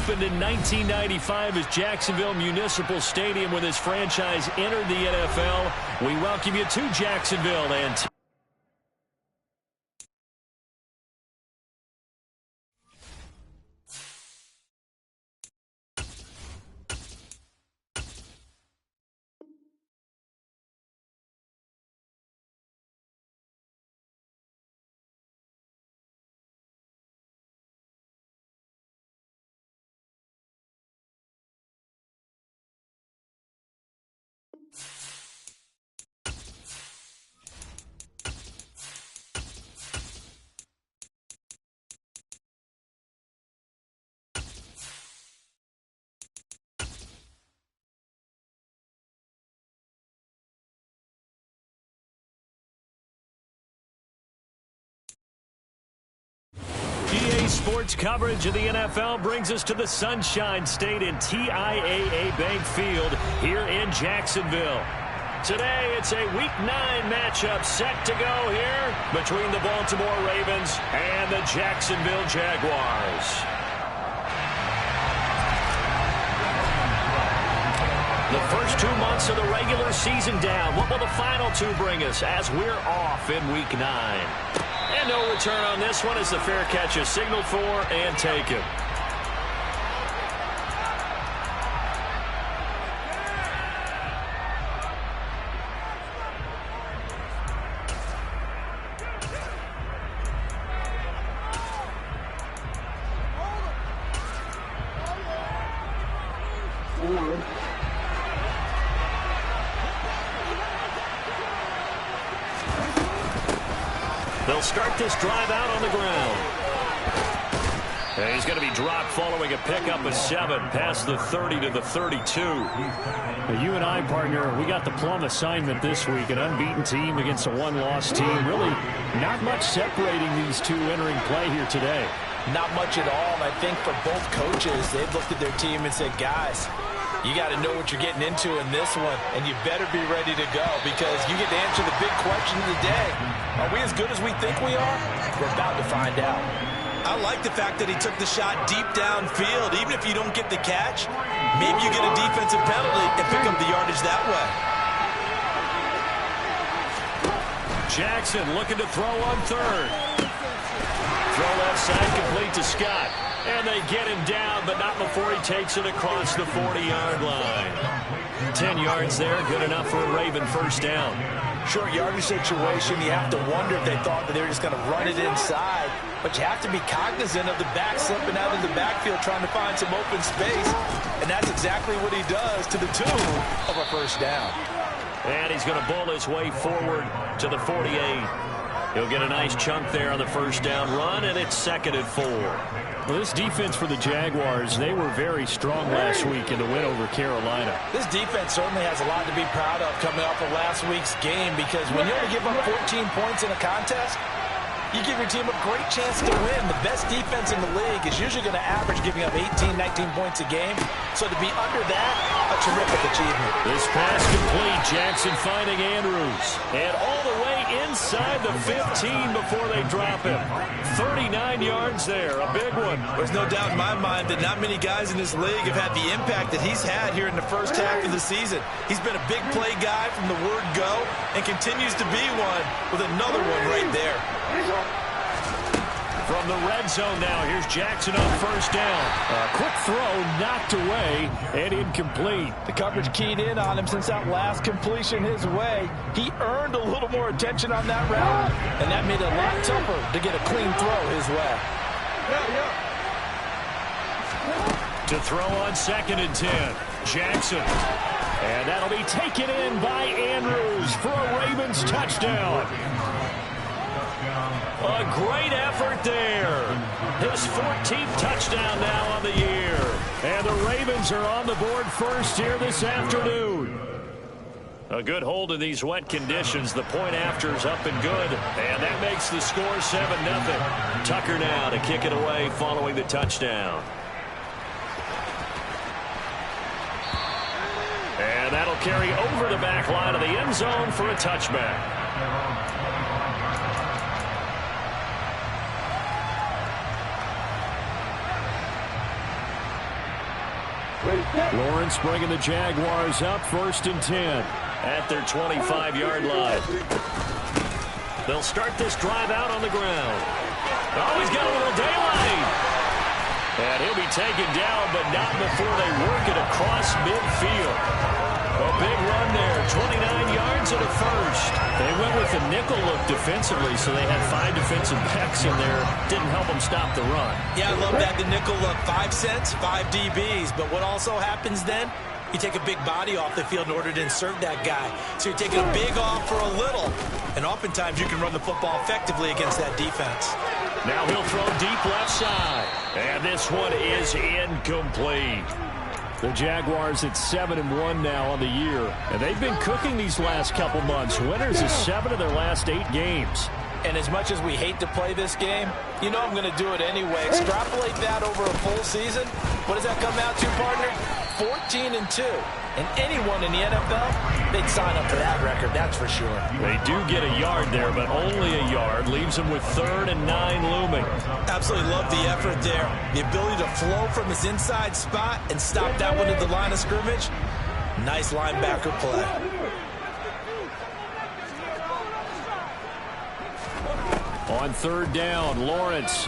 opened in 1995 as Jacksonville Municipal Stadium when this franchise entered the NFL. We welcome you to Jacksonville and EA Sports coverage of the NFL brings us to the Sunshine State in TIAA Bank Field here in Jacksonville. Today, it's a Week 9 matchup set to go here between the Baltimore Ravens and the Jacksonville Jaguars. The first 2 months of the regular season down. What will the final two bring us as we're off in Week 9? And no return on this one as the fair catch is signaled for and taken. They'll start this drive out on the ground. And he's going to be dropped following a pickup of 7 past the 30 to the 32. You and I, partner, we got the plum assignment this week. An unbeaten team against a one-loss team. Really not much separating these two entering play here today. Not much at all. And I think for both coaches, they've looked at their team and said, guys, you got to know what you're getting into in this one, and you better be ready to go because you get to answer the big question of the day. Are we as good as we think we are? We're about to find out. I like the fact that he took the shot deep downfield. Even if you don't get the catch, maybe you get a defensive penalty and pick up the yardage that way. Jackson looking to throw on third. Throw left side complete to Scott. And they get him down, but not before he takes it across the 40-yard line. 10 yards there, good enough for a Raven first down. Short yardage situation, you have to wonder if they thought that they were just going to run it inside. But you have to be cognizant of the back slipping out of the backfield trying to find some open space. And that's exactly what he does to the tune of a first down. And he's going to bull his way forward to the 48. He'll get a nice chunk there on the first down run, and it's 2nd and 4. Well, this defense for the Jaguars, they were very strong last week in the win over Carolina. This defense certainly has a lot to be proud of coming off of last week's game because when you only give up 14 points in a contest, you give your team a great chance to win. The best defense in the league is usually going to average giving up 18, 19 points a game. So to be under that, a terrific achievement. This pass complete. Jackson finding Andrews. And all the way inside the 15 before they drop him. 39 yards there. A big one. There's no doubt in my mind that not many guys in this league have had the impact that he's had here in the first half of the season. He's been a big play guy from the word go and continues to be one with another one right there. From the red zone now, here's Jackson on first down. A quick throw knocked away and incomplete. The coverage keyed in on him since that last completion his way. He earned a little more attention on that route, and that made it a lot tougher to get a clean throw his way. To throw on 2nd and 10, Jackson. And that'll be taken in by Andrews for a Ravens touchdown. A great effort there. His 14th touchdown now on the year. And the Ravens are on the board first here this afternoon. A good hold in these wet conditions. The point after is up and good. And that makes the score 7-0. Tucker now to kick it away following the touchdown. And that'll carry over the back line of the end zone for a touchback. Lawrence bringing the Jaguars up 1st and 10. At their 25-yard line. They'll start this drive out on the ground. Oh, he's got a little daylight. And he'll be taken down, but not before they work it across midfield. A big run there, 29 yards and a first. They went with a nickel look defensively, so they had 5 defensive backs in there. Didn't help them stop the run. Yeah, I love that, the nickel look. 5 cents, 5 DBs. But what also happens then? You take a big body off the field in order to insert that guy. So you're taking a big off for a little. And oftentimes you can run the football effectively against that defense. Now he'll throw deep left side. And this one is incomplete. The Jaguars at 7-1 now on the year. And they've been cooking these last couple months. Winners of 7 of their last 8 games. And as much as we hate to play this game, you know I'm going to do it anyway. Extrapolate that over a full season. What does that come out to, partner? 14-2. And anyone in the NFL, they'd sign up for that record, that's for sure. They do get a yard there, but only a yard. Leaves them with 3rd and 9 looming. Absolutely love the effort there. The ability to flow from his inside spot and stop that one at the line of scrimmage. Nice linebacker play. On 3rd down, Lawrence.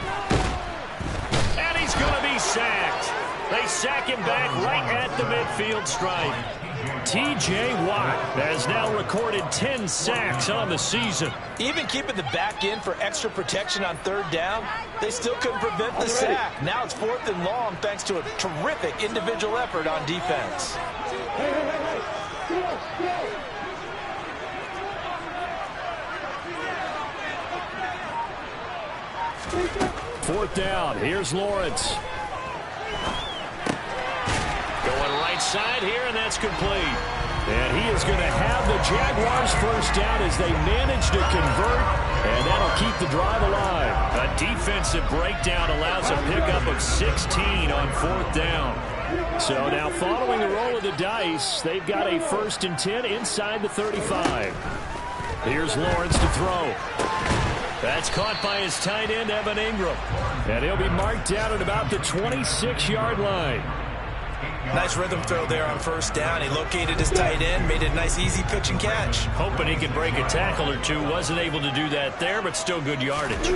And he's going to be sacked. They sack him back right at the midfield stripe. T.J. Watt has now recorded 10 sacks on the season. Even keeping the back in for extra protection on 3rd down, they still couldn't prevent the sack. Now it's 4th and long thanks to a terrific individual effort on defense. Fourth down. Here's Lawrence. Going right side here, and that's complete. And he is going to have the Jaguars first down as they manage to convert, and that'll keep the drive alive. A defensive breakdown allows a pickup of 16 on 4th down. So now following the roll of the dice, they've got a 1st and 10 inside the 35. Here's Lawrence to throw. That's caught by his tight end, Evan Ingram. And he'll be marked down at about the 26-yard line. Nice rhythm throw there on 1st down. He located his tight end, made it a nice easy pitch and catch. Hoping he could break a tackle or two. Wasn't able to do that there, but still good yardage.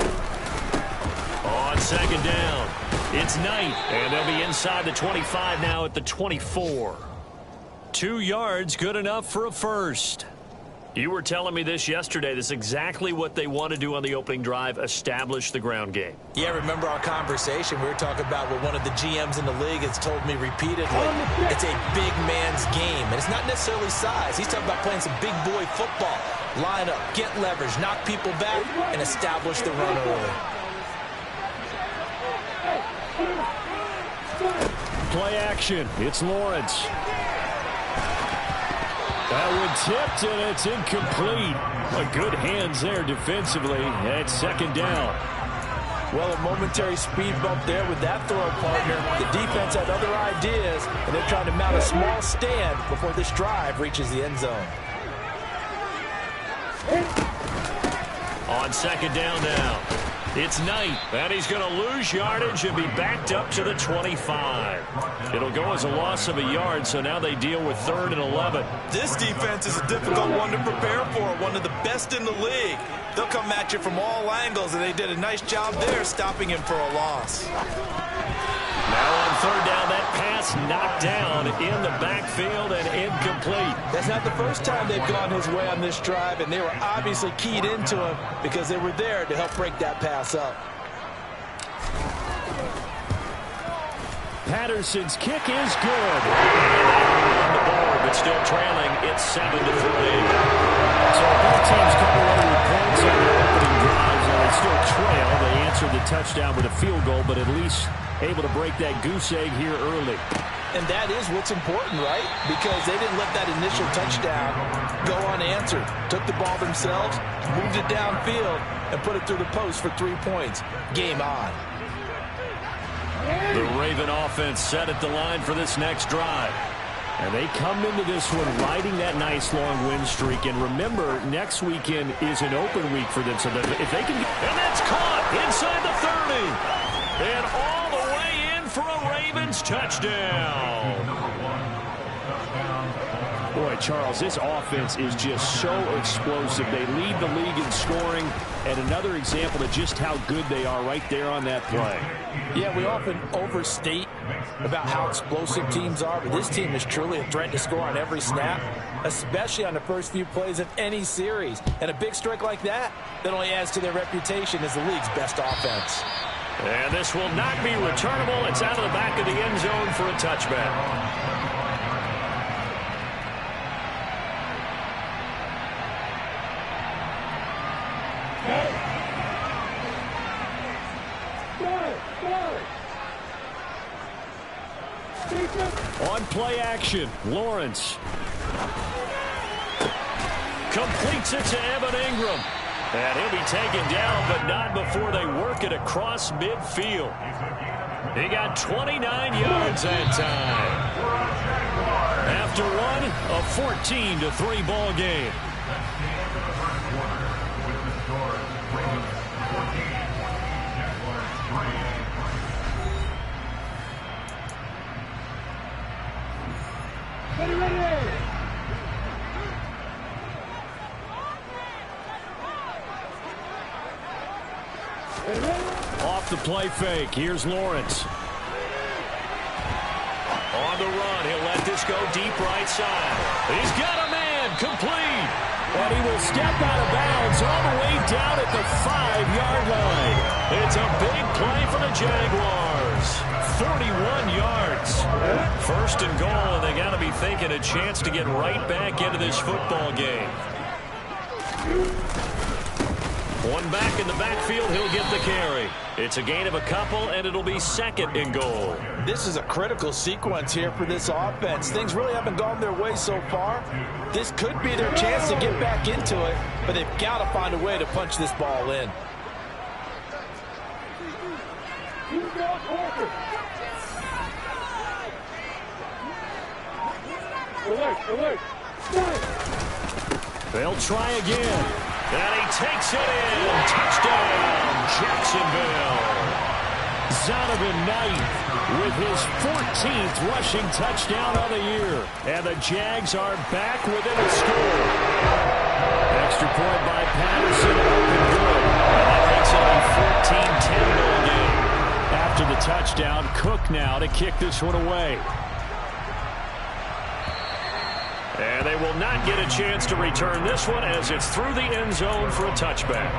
On 2nd down, it's Knight. And they'll be inside the 25 now at the 24. 2 yards, good enough for a first. You were telling me this yesterday. This is exactly what they want to do on the opening drive, establish the ground game. Yeah, remember our conversation? We were talking about what one of the GMs in the league has told me repeatedly. It's a big man's game, and it's not necessarily size. He's talking about playing some big boy football. Line up, get leverage, knock people back, and establish the run early. Play action. It's Lawrence. That one tipped, and it's incomplete. Good hands there defensively at 2nd down. Well, a momentary speed bump there with that throw, partner. The defense had other ideas, and they're trying to mount a small stand before this drive reaches the end zone. On 2nd down now, it's Knight. And he's going to lose yardage and be backed up to the 25. It'll go as a loss of a yard, so now they deal with 3rd and 11. This defense is a difficult one to prepare for, one of the best in the league. They'll come at you from all angles, and they did a nice job there stopping him for a loss. Now on 3rd down, that pass knocked down in the backfield and incomplete. That's not the first time they've gone his way on this drive, and they were obviously keyed into him because they were there to help break that pass up. Patterson's kick is good. On the board, but still trailing. It's 7-3. So both teams come away with points on their opening drives, and they still trail. They answered the touchdown with a field goal, but at least able to break that goose egg here early. And that is what's important, right? Because they didn't let that initial touchdown go unanswered. Took the ball themselves, moved it downfield, and put it through the post for 3 points. Game on. The Raven offense set at the line for this next drive. And they come into this one riding that nice long win streak. And remember, next weekend is an open week for them. So that if they can... And that's caught inside the 30. And all the way in for a Raven Ravens. Touchdown. Boy, Charles, this offense is just so explosive. They lead the league in scoring, and another example of just how good they are right there on that play. Yeah, we often overstate about how explosive teams are, but this team is truly a threat to score on every snap, especially on the first few plays of any series. And a big strike like that only adds to their reputation as the league's best offense. And this will not be returnable. It's out of the back of the end zone for a touchback. On play action, Lawrence. Completes it to Evan Ingram. And he'll be taken down, but not before they work it across midfield. He got 29 yards that time. After one, a 14-3 ball game. Off the play fake. Here's Lawrence. On the run, he'll let this go deep right side. He's got a man, complete. And he will step out of bounds all the way down at the 5-yard line. It's a big play for the Jaguars. 41 yards. First and goal, and they got to be thinking a chance to get right back into this football game. One back in the backfield, he'll get the carry. It's a gain of a couple, and it'll be second and goal. This is a critical sequence here for this offense. Things really haven't gone their way so far. This could be their chance to get back into it, but they've got to find a way to punch this ball in. They'll try again. And he takes it in. Touchdown, Jacksonville. Zonovan Knight with his 14th rushing touchdown of the year. And the Jags are back within a score. Extra point by Patterson. Up and good. And that makes it a 14-10 ball game. After the touchdown, Cook now to kick this one away. And they will not get a chance to return this one as it's through the end zone for a touchback.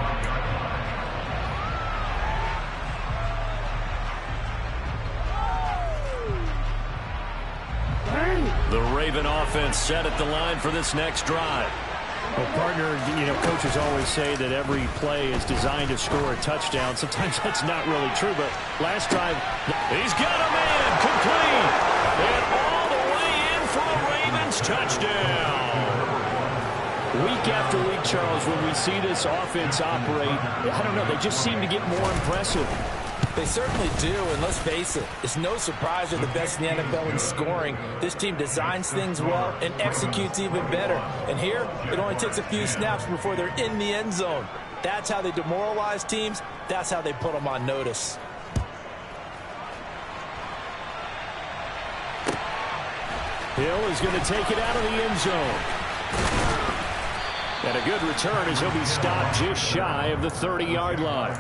The Raven offense set at the line for this next drive. Well, partner, coaches always say that every play is designed to score a touchdown. Sometimes that's not really true, but last drive, he's got a man, complete, and all the way in for a Ravens touchdown. Week after week, Charles, when we see this offense operate, I don't know, they just seem to get more impressive. They certainly do, and let's face it, it's no surprise they're the best in the NFL in scoring. This team designs things well and executes even better. And here, it only takes a few snaps before they're in the end zone. That's how they demoralize teams. That's how they put them on notice. Hill is going to take it out of the end zone. And a good return as he'll be stopped just shy of the 30-yard line.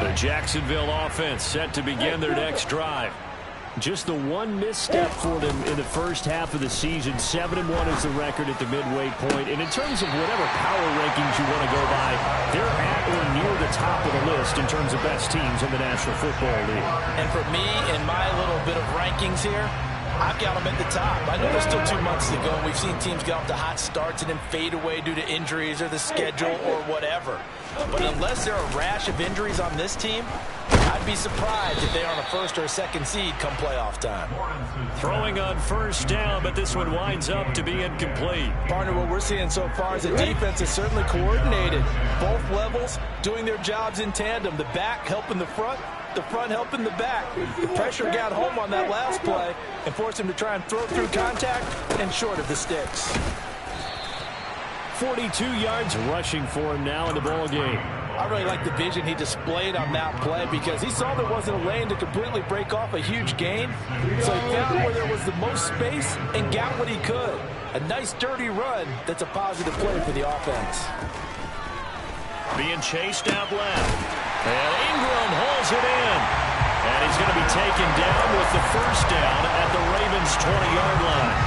The Jacksonville offense set to begin their next drive. Just the one misstep for them in the first half of the season. 7-1 is the record at the midway point. And in terms of whatever power rankings you want to go by, they're at or near the top of the list in terms of best teams in the National Football League. And for me, in my little bit of rankings here, I've got them at the top. I know there's still 2 months to go. We've seen teams get off to hot starts and then fade away due to injuries or the schedule or whatever. But unless there are a rash of injuries on this team, I'd be surprised if they are on a first or a second seed come playoff time. Throwing on first down, but this one winds up to be incomplete. Partner, what we're seeing so far is the defense is certainly coordinated. Both levels doing their jobs in tandem. The back helping the front, the front helping the back. The pressure got home on that last play and forced him to try and throw through contact and short of the sticks. 42 yards rushing for him now in the ball game. I really like the vision he displayed on that play because he saw there wasn't a lane to completely break off a huge gain. So he found where there was the most space and got what he could. A nice dirty run that's a positive play for the offense. Being chased out left. And Ingram hauls it in. And he's going to be taken down with the first down at the Ravens' 20-yard line.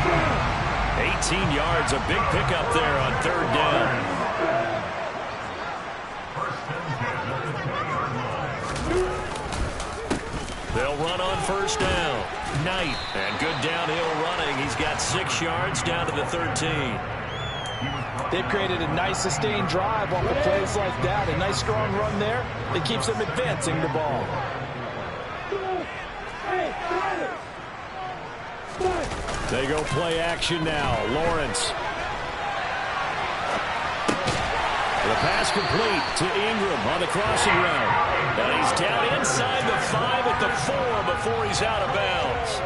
18 yards, a big pickup there on third down. They'll run on first down. Knight, and good downhill running. He's got 6 yards down to the 13. They've created a nice sustained drive off of plays like that. A nice strong run there that keeps them advancing the ball. They go play action now. Lawrence. The pass complete to Ingram on the crossing route. And he's down inside the 5 at the 4 before he's out of bounds.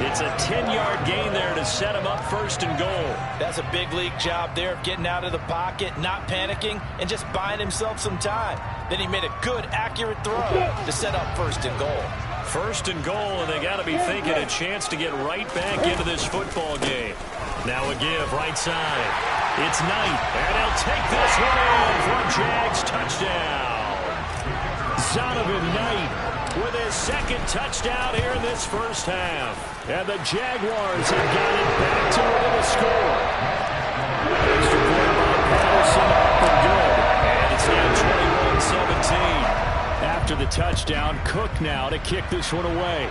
It's a 10-yard gain there to set him up first and goal. That's a big league job there of getting out of the pocket, not panicking, and just buying himself some time. Then he made a good, accurate throw to set up first and goal. First and goal, and they got to be thinking a chance to get right back into this football game. Now a give, right side. It's Knight, and he'll take this one in for a Jags touchdown. Zonovan Knight with his second touchdown here in this first half. And the Jaguars have got it back to within a score. Extra point by Patterson, up and good. And it's now 21-17. After the touchdown, Cook now to kick this one away.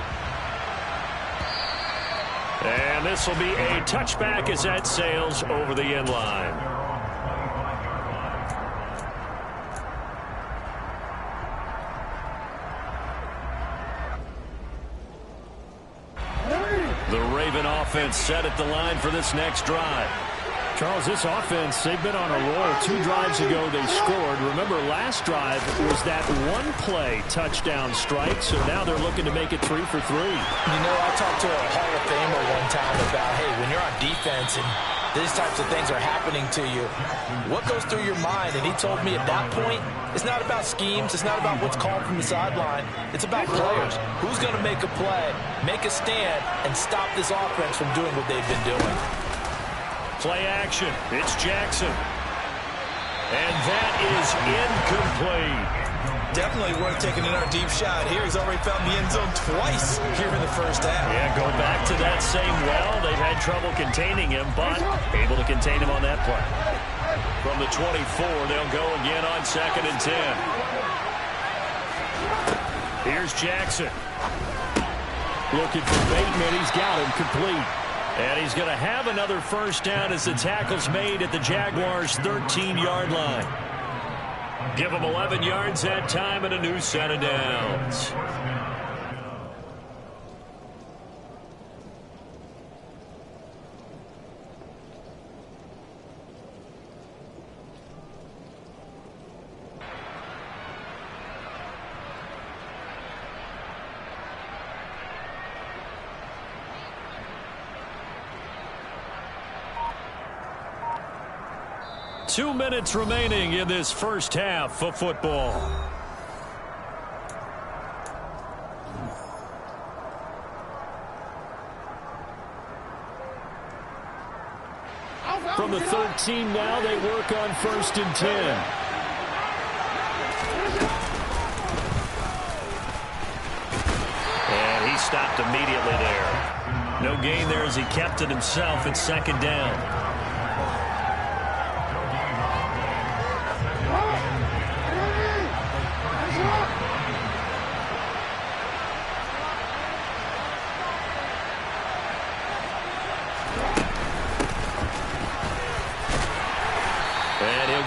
And this will be a touchback as that sails over the end line. The Raven offense set at the line for this next drive. Charles, this offense, they've been on a roll. 2 drives ago they scored. Remember, last drive was that one-play touchdown strike, so now they're looking to make it 3 for 3. You know, I talked to a Hall of Famer one time about, hey, when you're on defense and these types of things are happening to you, what goes through your mind? And he told me at that point, it's not about schemes. It's not about what's called from the sideline. It's about players. Who's going to make a play, make a stand, and stop this offense from doing what they've been doing? Play action. It's Jackson. And that is incomplete. Definitely worth taking another deep shot here. He's already found the end zone twice here in the first half. Yeah, go back to that same well. They've had trouble containing him, but able to contain him on that play. From the 24, they'll go again on 2nd and 10. Here's Jackson. Looking for Bateman. He's got him complete. And he's going to have another first down as the tackle's made at the Jaguars' 13-yard line. Give them 11 yards that time and a new set of downs. Two minutes remaining in this first half of football. From the 13 now, they work on 1st and 10. And he stopped immediately there. No gain there as he kept it himself at 2nd down.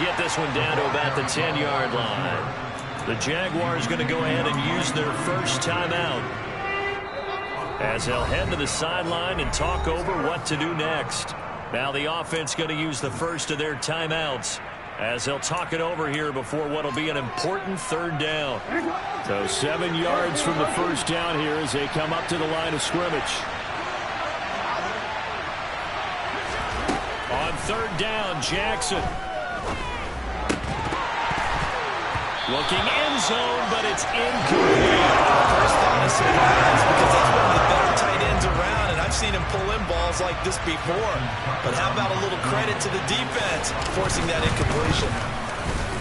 Get this one down to about the 10-yard line. The Jaguars going to go ahead and use their first timeout as they'll head to the sideline and talk over what to do next. Now the offense going to use the first of their timeouts as they'll talk it over here before what will be an important third down. So 7 yards from the first down here as they come up to the line of scrimmage. On third down, Jackson. Looking end zone, but it's incomplete. First down is surprise because that's one of the better tight ends around, and I've seen him pull in balls like this before. But how about a little credit to the defense forcing that incompletion?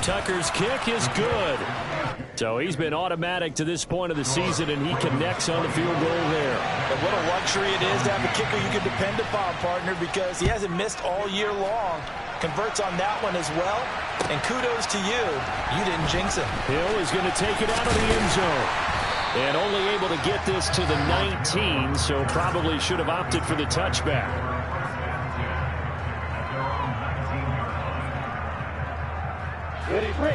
Tucker's kick is good. So he's been automatic to this point of the season, and he connects on the field goal there. And what a luxury it is to have a kicker you can depend upon, partner, because he hasn't missed all year long. Converts on that one as well. And kudos to you. You didn't jinx him. Hill is going to take it out of the end zone. And only able to get this to the 19, so probably should have opted for the touchback.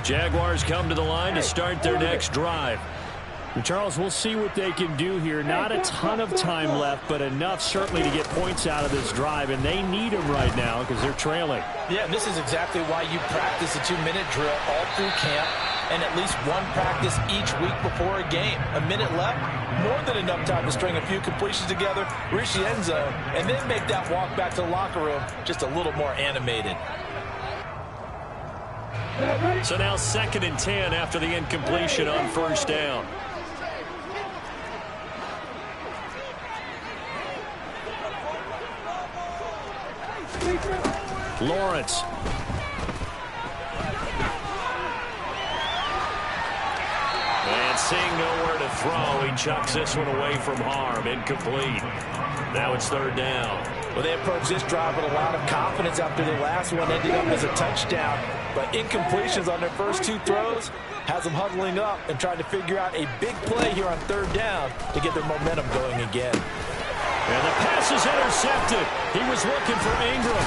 Jaguars come to the line to start their next drive. And Charles, we'll see what they can do here. Not a ton of time left, but enough certainly to get points out of this drive, and they need them right now because they're trailing. Yeah, and this is exactly why you practice a 2-minute drill all through camp and at least one practice each week before a game. A minute left, more than enough time to string a few completions together, reach the end zone, and then make that walk back to the locker room just a little more animated. So now 2nd and 10 after the incompletion on first down. Lawrence. And seeing nowhere to throw, he chucks this one away from harm. Incomplete. Now it's 3rd down. Well, they approached this drive with a lot of confidence after the last one ended up as a touchdown. But incompletions on their first 2 throws has them huddling up and trying to figure out a big play here on 3rd down to get their momentum going again. And the pass is intercepted. He was looking for Ingram.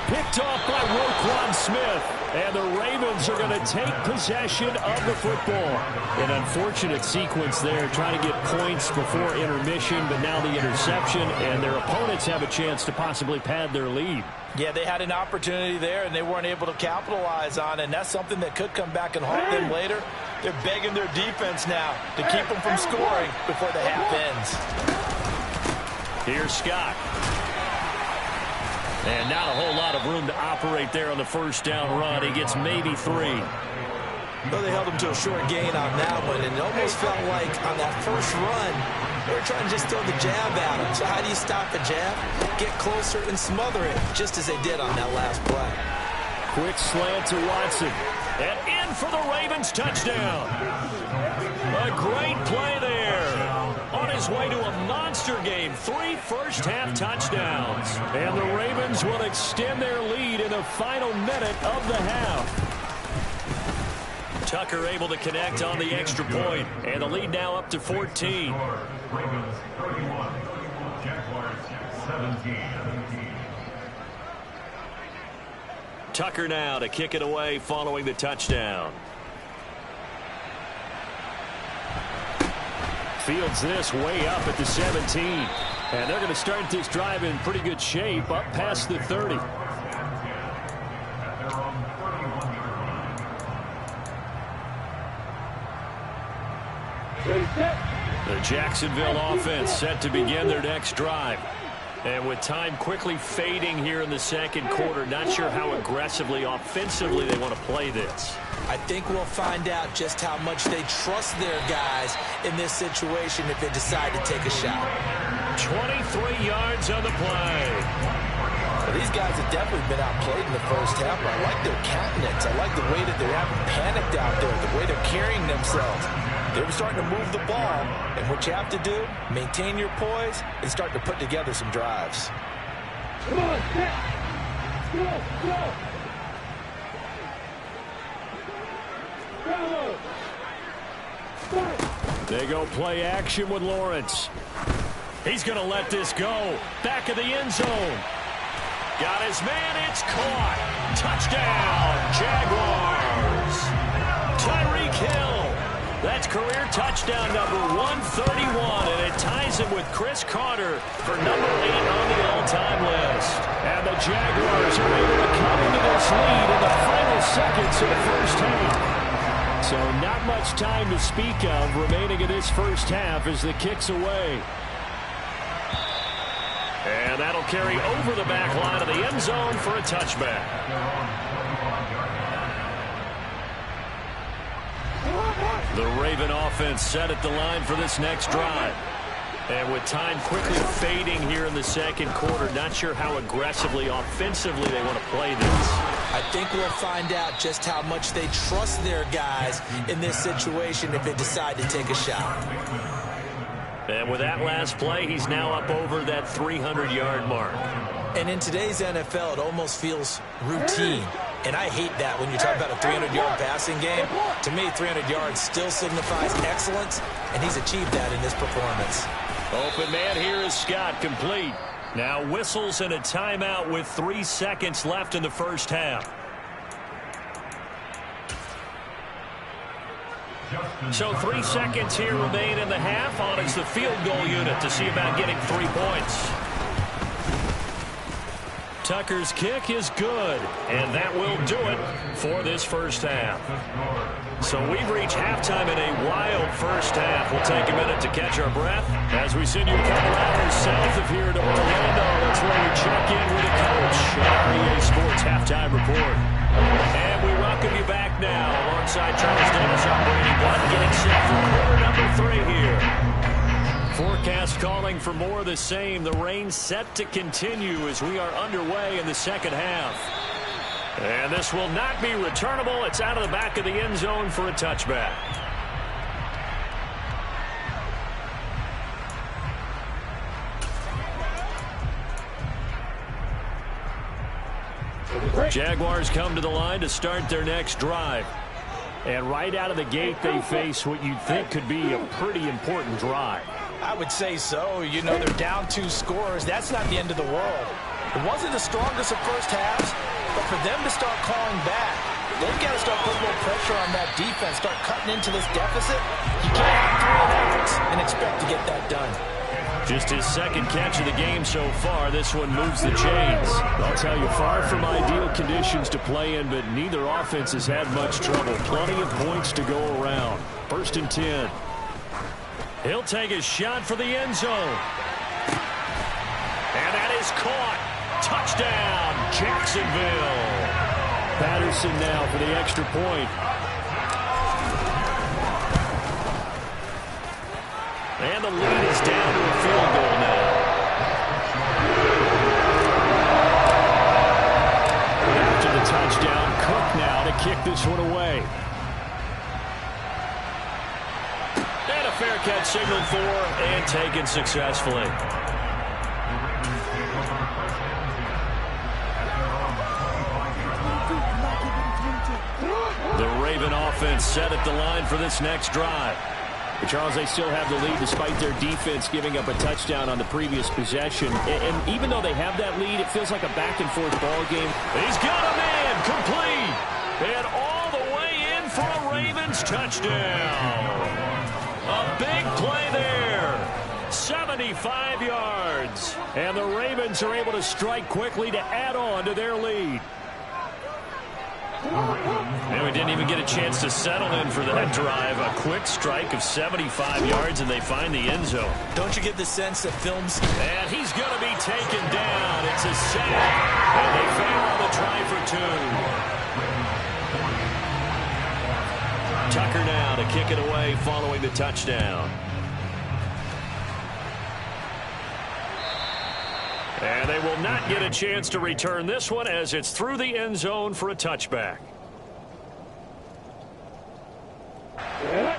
Picked off by Roquan Smith. And the Ravens are going to take possession of the football. An unfortunate sequence there, trying to get points before intermission, but now the interception, and their opponents have a chance to possibly pad their lead. Yeah, they had an opportunity there, and they weren't able to capitalize on it, and that's something that could come back and haunt them later. They're begging their defense now to keep them from scoring before the half ends. Here's Scott. And not a whole lot of room to operate there on the first down run. He gets maybe 3. Well, they held him to a short gain on that one, and it almost felt like on that first run, they were trying to just throw the jab at him. So how do you stop a jab? Get closer and smother it, just as they did on that last play. Quick slant to Watson. And in for the Ravens touchdown. A great play there. On his way to a monster game, 3 first-half touchdowns. And the Ravens will extend their lead in the final minute of the half. Tucker able to connect on the extra point, and the lead now up to 14. Ravens 31, Jaguars 17. Tucker now to kick it away following the touchdown. Fields this way up at the 17. And they're going to start this drive in pretty good shape, up past the 30. The Jacksonville offense set to begin their next drive. And with time quickly fading here in the second quarter, not sure how aggressively, offensively they want to play this. I think we'll find out just how much they trust their guys in this situation if they decide to take a shot. 23 yards on the play. Well, these guys have definitely been outplayed in the first half. I like their countenance. I like the way that they haven't panicked out there, the way they're carrying themselves. They're starting to move the ball, and what you have to do, maintain your poise and start to put together some drives. Come on, go, go. They go play action with Lawrence. He's going to let this go. Back of the end zone. Got his man. It's caught. Touchdown, Jaguars. Tyreek Hill. That's career touchdown number 131, and it ties season with Chris Carter for #8 on the all-time list. And the Jaguars are able to come into this lead in the final seconds of the first half. So not much time to speak of remaining in this first half as the kick's away. And that'll carry over the back line of the end zone for a touchback. The Raven offense set at the line for this next drive. And with time quickly fading here in the second quarter, not sure how aggressively, offensively they want to play this. I think we'll find out just how much they trust their guys in this situation if they decide to take a shot. And with that last play, he's now up over that 300-yard mark. And in today's NFL, it almost feels routine. And I hate that when you talk about a 300-yard passing game. To me, 300 yards still signifies excellence, and he's achieved that in this performance. Open man here is Scott, complete. Now whistles and a timeout with 3 seconds left in the first half. So 3 seconds here remain in the half. On it's the field goal unit to see about getting 3 points. Tucker's kick is good, and that will do it for this first half. So we've reached halftime in a wild first half. We'll take a minute to catch our breath as we send you a couple hours south of here to Orlando. That's where we check in with the coach at our EA Sports Halftime Report. And we welcome you back now alongside Charles Davis. I'm Brady Blunt getting set for quarter number 3 here. Forecast calling for more of the same. The rain set to continue as we are underway in the second half. And this will not be returnable. It's out of the back of the end zone for a touchback. Jaguars come to the line to start their next drive. And right out of the gate, they face what you'd think could be a pretty important drive. I would say so. You know, they're down 2 scores. That's not the end of the world. It wasn't the strongest of first halves, but for them to start calling back, they've got to start putting a little pressure on that defense, start cutting into this deficit. You can't have 3 efforts and expect to get that done. Just his second catch of the game so far. This one moves the chains. I'll tell you, far from ideal conditions to play in, but neither offense has had much trouble. Plenty of points to go around. 1st and 10. He'll take a shot for the end zone. And that is caught. Touchdown, Jacksonville. Patterson now for the extra point. And the lead is down to a field goal now. After the touchdown, Cook now to kick this one away. And a fair catch signaled for and taken successfully. The Raven offense set at the line for this next drive. But Charles, they still have the lead despite their defense giving up a touchdown on the previous possession. And even though they have that lead, it feels like a back-and-forth ball game. He's got a man complete. And all the way in for a Ravens touchdown. A big play there. 75 yards. And the Ravens are able to strike quickly to add on to their lead. And we didn't even get a chance to settle in for that drive. A quick strike of 75 yards, and they find the end zone. Don't you get the sense that films... And he's going to be taken down. It's a sack, and they fail on the try for 2. Tucker now to kick it away following the touchdown. And they will not get a chance to return this one as it's through the end zone for a touchback.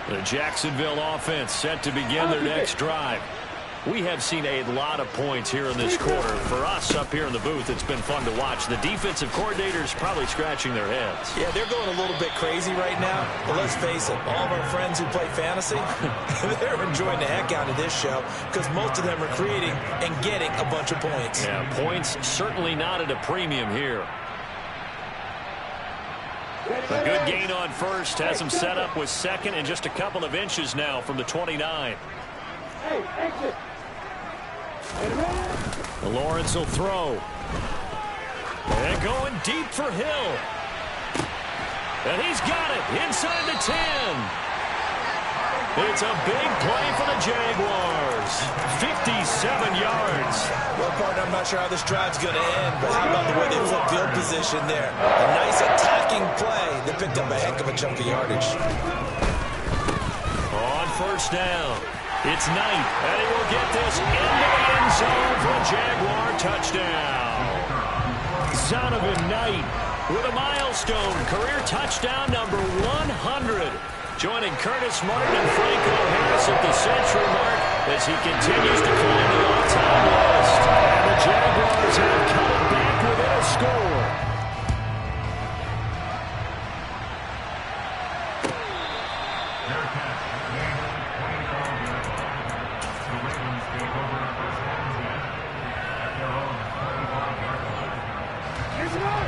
The Jacksonville offense set to begin their next drive. We have seen a lot of points here in this quarter. For us up here in the booth, it's been fun to watch. The defensive coordinators probably scratching their heads. Yeah, they're going a little bit crazy right now. But let's face it, all of our friends who play fantasy, they're enjoying the heck out of this show because most of them are creating and getting a bunch of points. Yeah, points certainly not at a premium here. A good gain on first has him set up with second and just a couple of inches now from the 29. Lawrence will throw. And going deep for Hill. And he's got it inside the 10. It's a big play for the Jaguars. 57 yards. Well, partner, I'm not sure how this drive's going to end, but how about the way they flip field position there? A nice attacking play that picked up a heck of a chunk of yardage. On first down, it's Knight, and he will get this into the end zone for a Jaguar touchdown. Zonovan Knight with a milestone career touchdown number 100. Joining Curtis Martin and Franco Harris at the century mark as he continues to climb the all-time list. And the Jaguars have come back within a score.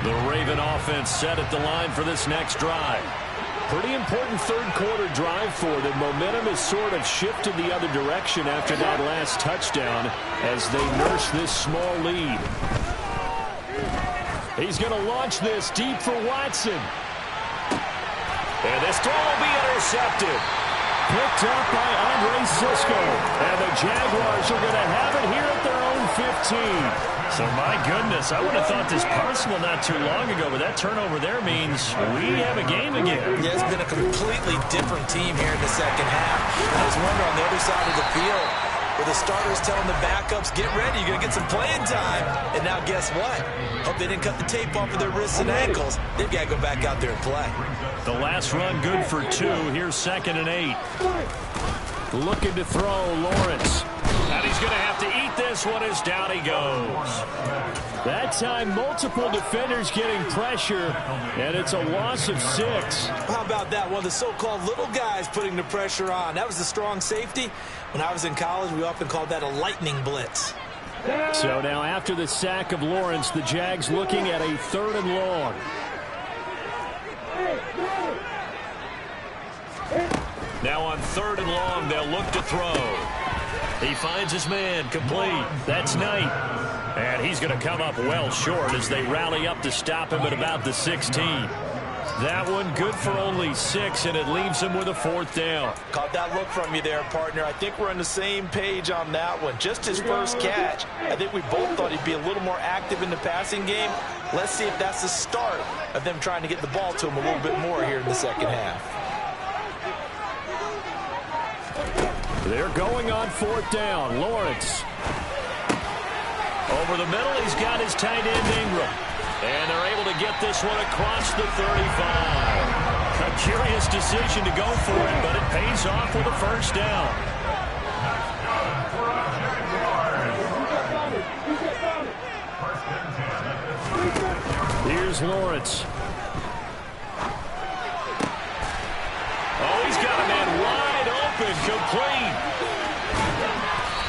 The Raven offense set at the line for this next drive. Pretty important third-quarter drive for them. Momentum has sort of shifted the other direction after that last touchdown as they nurse this small lead. He's going to launch this deep for Watson. And this throw will be intercepted. Picked up by Andre Sisco. And the Jaguars are going to have it here at their own 15. So, my goodness, I would have thought this possible not too long ago, but that turnover there means we have a game again. Yeah, it's been a completely different team here in the second half. I just wonder on the other side of the field, where the starters telling the backups, get ready, you're going to get some playing time. And now guess what? Hope they didn't cut the tape off of their wrists and ankles. They've got to go back out there and play. The last run good for 2. Here's 2nd and 8. Looking to throw, Lawrence. And he's going to have to eat this one as down he goes. That time, multiple defenders getting pressure, and it's a loss of 6. How about that? One of the so-called little guys putting the pressure on. That was the strong safety. When I was in college, we often called that a lightning blitz. So now after the sack of Lawrence, the Jags looking at a 3rd and long. Now on 3rd and long, they'll look to throw. He finds his man, complete. That's Knight. And he's going to come up well short as they rally up to stop him at about the 16. That one good for only 6, and it leaves him with a 4th down. Caught that look from you there, partner. I think we're on the same page on that one. Just his first catch. I think we both thought he'd be a little more active in the passing game. Let's see if that's the start of them trying to get the ball to him a little bit more here in the second half. They're going on 4th down. Lawrence. Over the middle, he's got his tight end Ingram. And they're able to get this one across the 35. A curious decision to go for it, but it pays off with a 1st down. Here's Lawrence. Oh, he's got a man wide open, complete.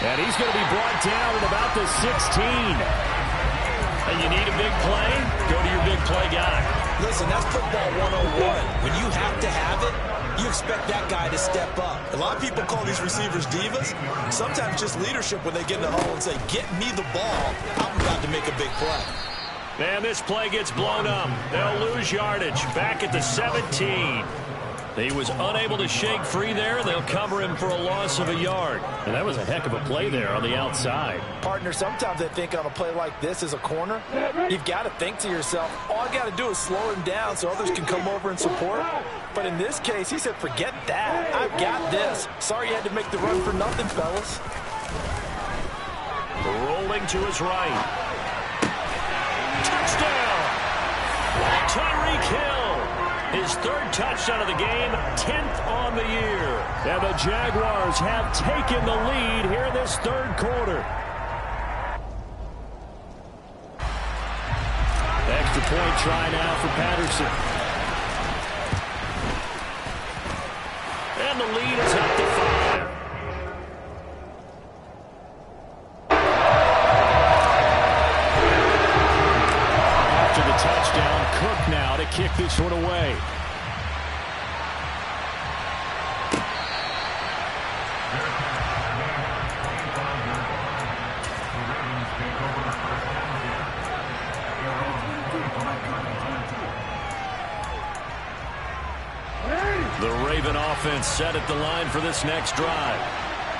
And he's going to be brought down at about the 16. And you need a big play? Go to your big play guy. Listen, that's football 101. When you have to have it, you expect that guy to step up. A lot of people call these receivers divas. Sometimes just leadership when they get in the huddle and say, get me the ball. I'm about to make a big play. And this play gets blown up. They'll lose yardage back at the 17. He was unable to shake free there. They'll cover him for a loss of a yard. And that was a heck of a play there on the outside. Partner, sometimes I think on a play like this as a corner, you've got to think to yourself, all I got to do is slow him down so others can come over and support. But in this case, he said, forget that. I've got this. Sorry you had to make the run for nothing, fellas. Rolling to his right. Touchdown! Tyreek Hill. His 3rd touchdown of the game, 10th on the year. And the Jaguars have taken the lead here in this 3rd quarter. Extra point try now for Patterson. And the lead is up to 5. After the touchdown, Cook now to kick this one away. Raven offense set at the line for this next drive.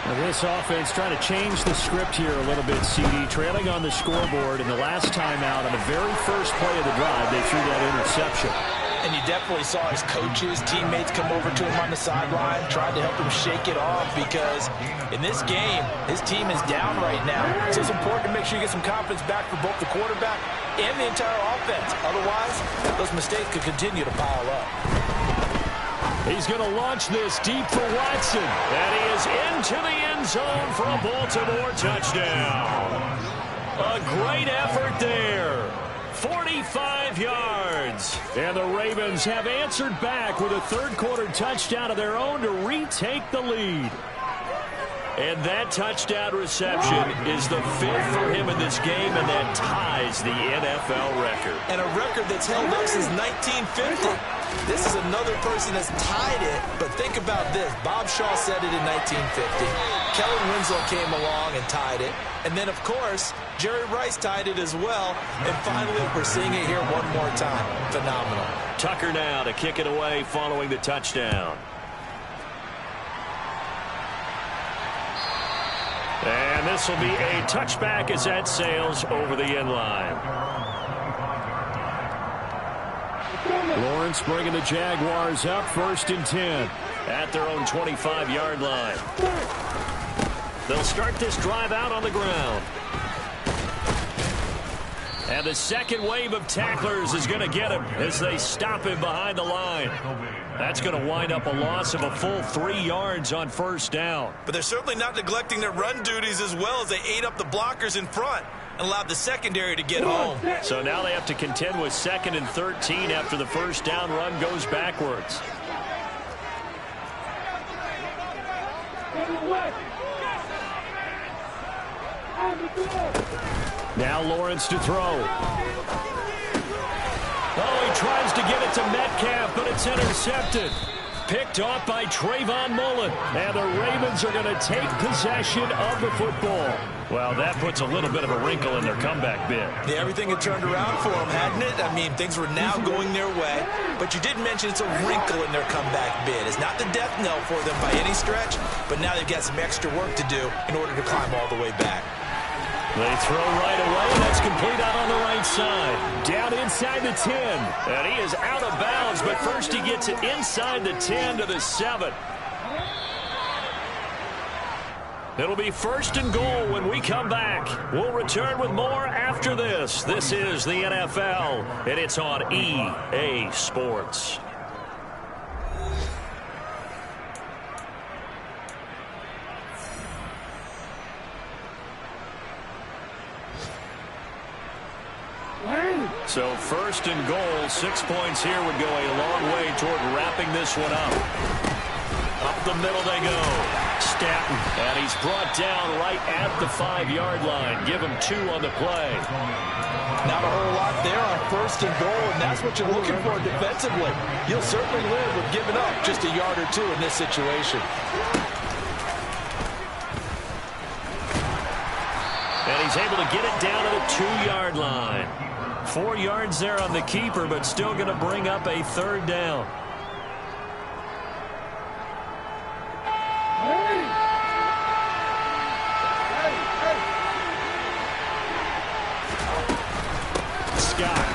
Now this offense trying to change the script here a little bit, CD. Trailing on the scoreboard, and the last time out on the very first play of the drive, they threw that interception. And you definitely saw his coaches, teammates come over to him on the sideline, tried to help him shake it off because in this game, his team is down right now. So it's important to make sure you get some confidence back for both the quarterback and the entire offense. Otherwise, those mistakes could continue to pile up. He's going to launch this deep for Watson. And he is into the end zone for a Baltimore touchdown. A great effort there. 45 yards. And the Ravens have answered back with a third-quarter touchdown of their own to retake the lead. And that touchdown reception is the fifth for him in this game, and that ties the NFL record. And a record that's held up since 1950. This is another person that's tied it, but think about this. Bob Shaw said it in 1950. Kellen Winslow came along and tied it. And then, of course, Jerry Rice tied it as well. And finally, we're seeing it here one more time. Phenomenal. Tucker now to kick it away following the touchdown. And this will be a touchback as that sails over the end line. Lawrence bringing the Jaguars up 1st and 10. At their own 25-yard line. They'll start this drive out on the ground. And the second wave of tacklers is going to get him as they stop him behind the line. That's going to wind up a loss of a full 3 yards on first down. But they're certainly not neglecting their run duties as well as they ate up the blockers in front and allowed the secondary to get home. So now they have to contend with 2nd and 13 after the first down run goes backwards. Now Lawrence to throw. Oh, he tries to get it to Metcalf, but it's intercepted. Picked off by Trayvon Mullen. And the Ravens are going to take possession of the football. Well, that puts a little bit of a wrinkle in their comeback bid. Yeah, everything had turned around for them, hadn't it? I mean, things were now going their way. But you did mention it's a wrinkle in their comeback bid. It's not the death knell for them by any stretch, but now they've got some extra work to do in order to climb all the way back. They throw right away, and that's complete out on the right side. Down inside the 10. And he is out of bounds, but first he gets it inside the 10 to the 7. It'll be 1st and goal when we come back. We'll return with more after this. This is the NFL, and it's on EA Sports. So 1st and goal, 6 points here would go a long way toward wrapping this one up. Up the middle they go. Stanton, and he's brought down right at the 5-yard line. Give him 2 on the play. Not a whole lot there on 1st and goal, and that's what you're looking for defensively. You'll certainly live with giving up just a yard or 2 in this situation. And he's able to get it down to the 2-yard line. 4 yards there on the keeper, but still going to bring up a 3rd down. Scott.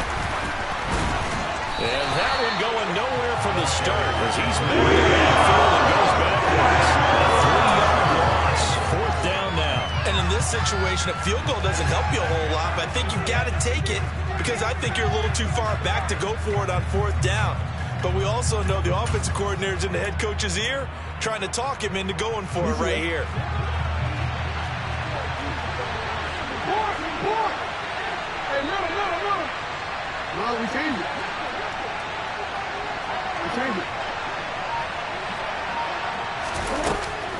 And that one going nowhere from the start as he's moving the backfield and goes backwards. A 3-yard loss. 4th down now. And in this situation, a field goal doesn't help you a whole lot, but I think you've got to take it because I think you're a little too far back to go for it on 4th down. But we also know the offensive coordinator's in the head coach's ear trying to talk him into going for it right here. No, we changed it. We changed it.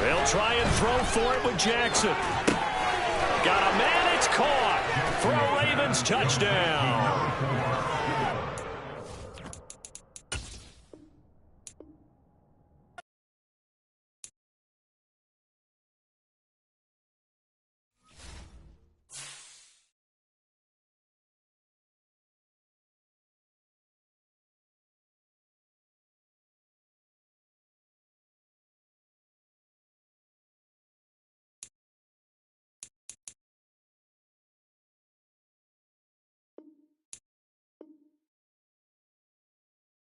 They'll try and throw for it with Jackson. Got a man, it's caught for a Ravens touchdown.